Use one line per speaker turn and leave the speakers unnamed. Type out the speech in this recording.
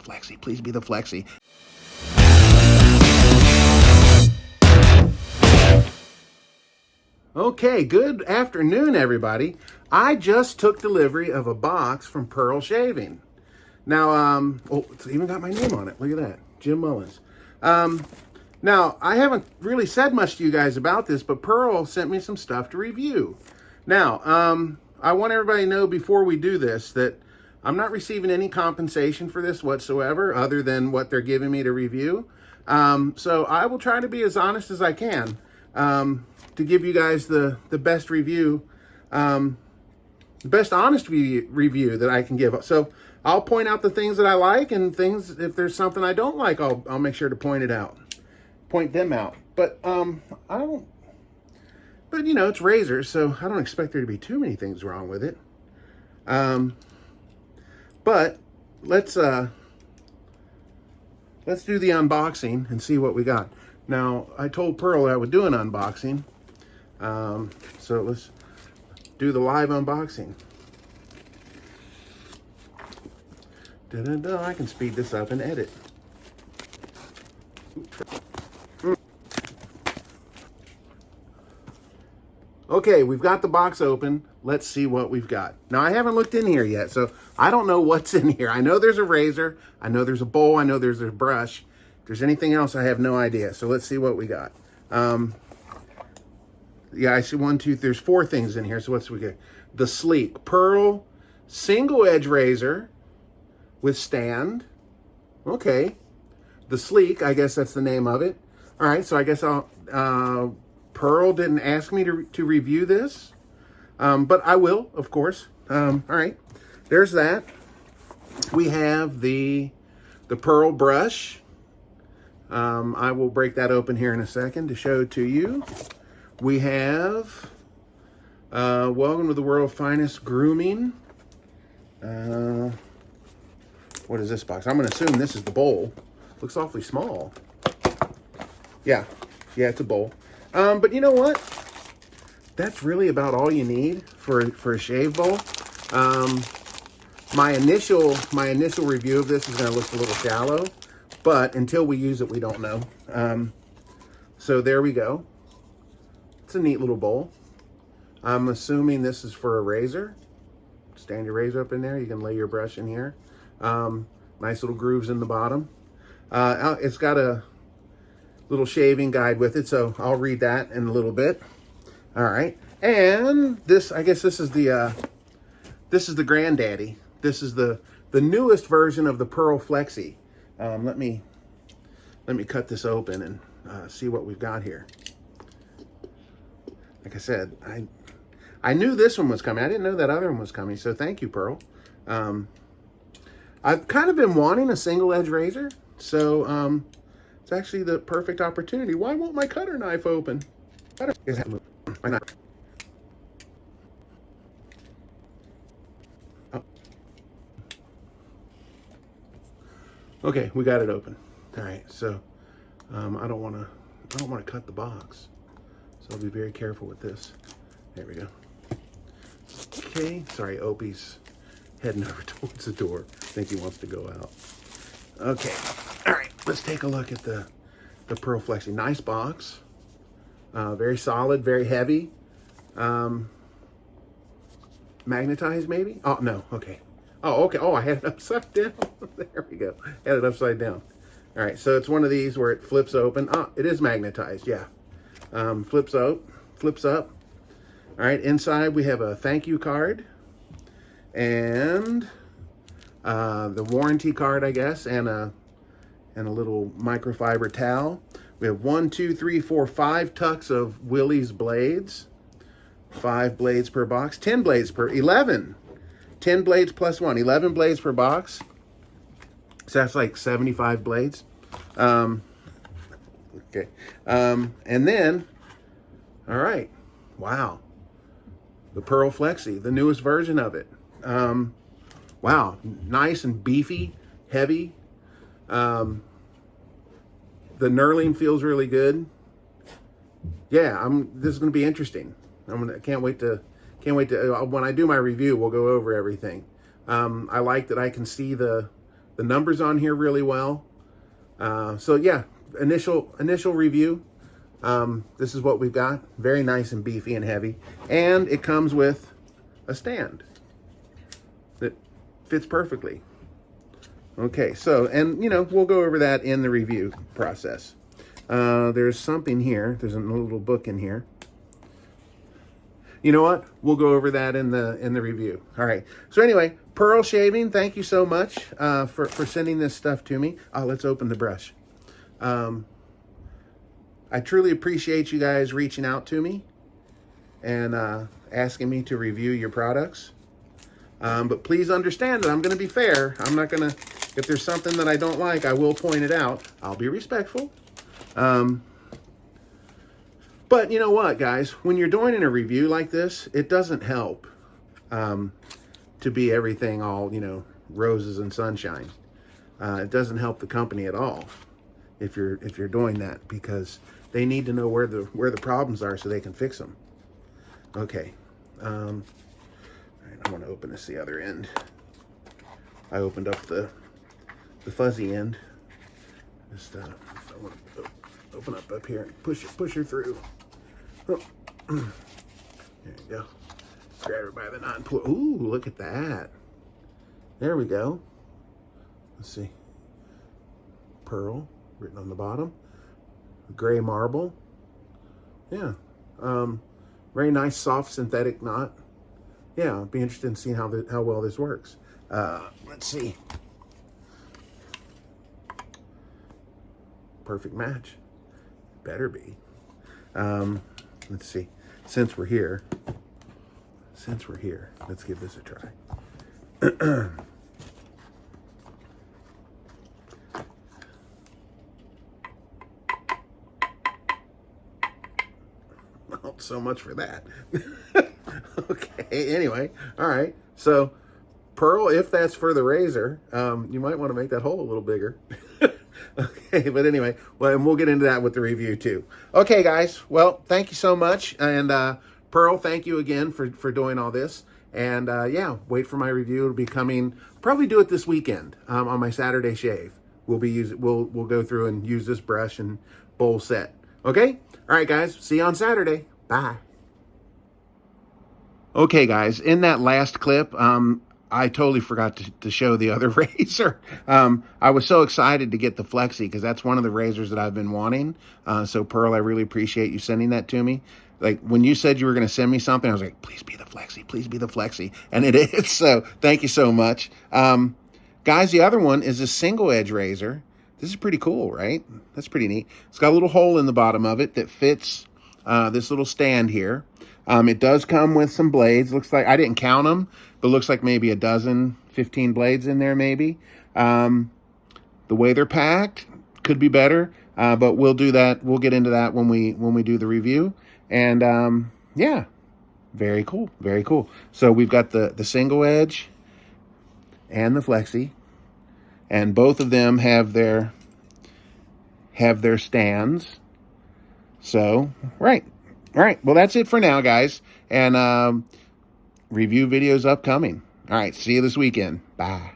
Flexi. Please be the Flexi. Okay, good afternoon, everybody. I just took delivery of a box from Pearl Shaving. Now, oh, it's even got my name on it. Look at that, Jim Mullins. Now, I haven't really said much to you guys about this, but Pearl sent me some stuff to review. Now, I want everybody to know before we do this that I'm not receiving any compensation for this whatsoever, other than what they're giving me to review. So I will try to be as honest as I can. To give you guys the best review, the best honest review that I can give. So I'll point out the things that I like, and things, if there's something I don't like, I'll make sure to point them out. But but you know, it's razors, so I don't expect there to be too many things wrong with it. But let's do the unboxing and see what we got. Now, I told Pearl I would do an unboxing. So let's do the live unboxing. I can speed this up and edit. Okay, we've got the box open. Let's see what we've got. Now, I haven't looked in here yet, so I don't know what's in here. I know there's a razor. I know there's a bowl. I know there's a brush. If there's anything else, I have no idea. So let's see what we got. Yeah, I see there's 4 things in here. So what's we get? The Sleek Pearl single edge razor with stand. Okay. The Sleek, I guess that's the name of it. All right, so I guess Pearl didn't ask me to review this, but I will, of course. All right, there's that. We have the Pearl brush. I will break that open here in a second to show it to you. We have Welcome to the World's Finest Grooming. What is this box? I'm going to assume this is the bowl. Looks awfully small. Yeah, it's a bowl. But you know what? That's really about all you need for a shave bowl. My initial review of this is going to look a little shallow, but until we use it, we don't know. So there we go. It's a neat little bowl. I'm assuming this is for a razor. Stand your razor up in there. You can lay your brush in here. Nice little grooves in the bottom. It's got a little shaving guide with it, so I'll read that in a little bit. All right, and this, I guess this is the granddaddy. This is the newest version of the Pearl Flexi. Let me cut this open and see what we've got here. Like I said, I knew this one was coming. I didn't know that other one was coming, so thank you, Pearl. I've kind of been wanting a single edge razor, so it's actually the perfect opportunity. Why won't my cutter knife open? Oh. Okay, we got it open. All right, so I don't want to cut the box, so I'll be very careful with this. There we go. Okay, sorry, Opie's heading over towards the door. I think he wants to go out. Okay, all right, let's take a look at the Pearl Flexi. Nice box, very solid, very heavy. Magnetized maybe? Oh, no, okay. Oh, okay, oh, I had it upside down. There we go, had it upside down. All right, so it's one of these where it flips open. Oh, it is magnetized, yeah. Flips up. All right, inside we have a thank you card and the warranty card, I guess, and a little microfiber towel. We have 1, 2, 3, 4, 5 tucks of Willys blades. 5 blades per box. 10 blades per 11. 10 blades plus 1. 11 blades per box. So that's like 75 blades. Okay. And then, all right. Wow. The Pearl Flexi, the newest version of it. Wow. Nice and beefy, heavy. The knurling feels really good. Yeah, this is going to be interesting. Can't wait to when I do my review, we'll go over everything. I like that I can see the the numbers on here really well. So yeah, initial review. This is what we've got. Very nice and beefy and heavy. And it comes with a stand that fits perfectly. Okay, so, and you know, we'll go over that in the review process. There's something here. There's a little book in here. You know what? We'll go over that in the review. All right. So anyway, Pearl Shaving, thank you so much for sending this stuff to me. Let's open the brush. I truly appreciate you guys reaching out to me and asking me to review your products. But please understand that I'm going to be fair. I'm not going to, if there's something that I don't like, I will point it out. I'll be respectful. But you know what, guys? When you're doing a review like this, it doesn't help to be everything all, you know, roses and sunshine. It doesn't help the company at all if you're doing that, because they need to know where the problems are so they can fix them. Okay. All right, I want to open this the other end. I opened up the fuzzy end. Just I want to open up here and push her through. Oh. There you go. Grab her by the knot and pull. Ooh, look at that. There we go. Let's see. Pearl written on the bottom. Gray marble. Yeah. Very nice soft synthetic knot. Yeah, I'll be interested in seeing how well this works. Let's see. Perfect match. Better be. Let's see. Since we're here, let's give this a try. Well, so much for that. Okay, anyway, all right. So, Pearl, if that's for the razor, you might want to make that hole a little bigger. Okay, but anyway, well, and we'll get into that with the review too. Okay, guys, well, thank you so much. And Pearl, thank you again for doing all this. And yeah, wait for my review. It'll be coming, probably do it this weekend on my Saturday shave. We'll go through and use this brush and bowl set. Okay? All right, guys, see you on Saturday. Bye. Okay, guys, in that last clip, I totally forgot to show the other razor. I was so excited to get the Flexi because that's one of the razors that I've been wanting. So Pearl, I really appreciate you sending that to me. Like when you said you were going to send me something, I was like, please be the Flexi, please be the Flexi. And it is. So thank you so much. Guys, the other one is a single edge razor. This is pretty cool, right? That's pretty neat. It's got a little hole in the bottom of it that fits this little stand here. It does come with some blades. Looks like, I didn't count them, but looks like maybe a dozen, 15 blades in there maybe. The way they're packed could be better, but we'll do that. We'll get into that when we do the review. And yeah, very cool, very cool. So we've got the single edge and the Flexi, and both of them have their stands. So, right. All right, well, that's it for now, guys. And review videos upcoming. All right, see you this weekend. Bye.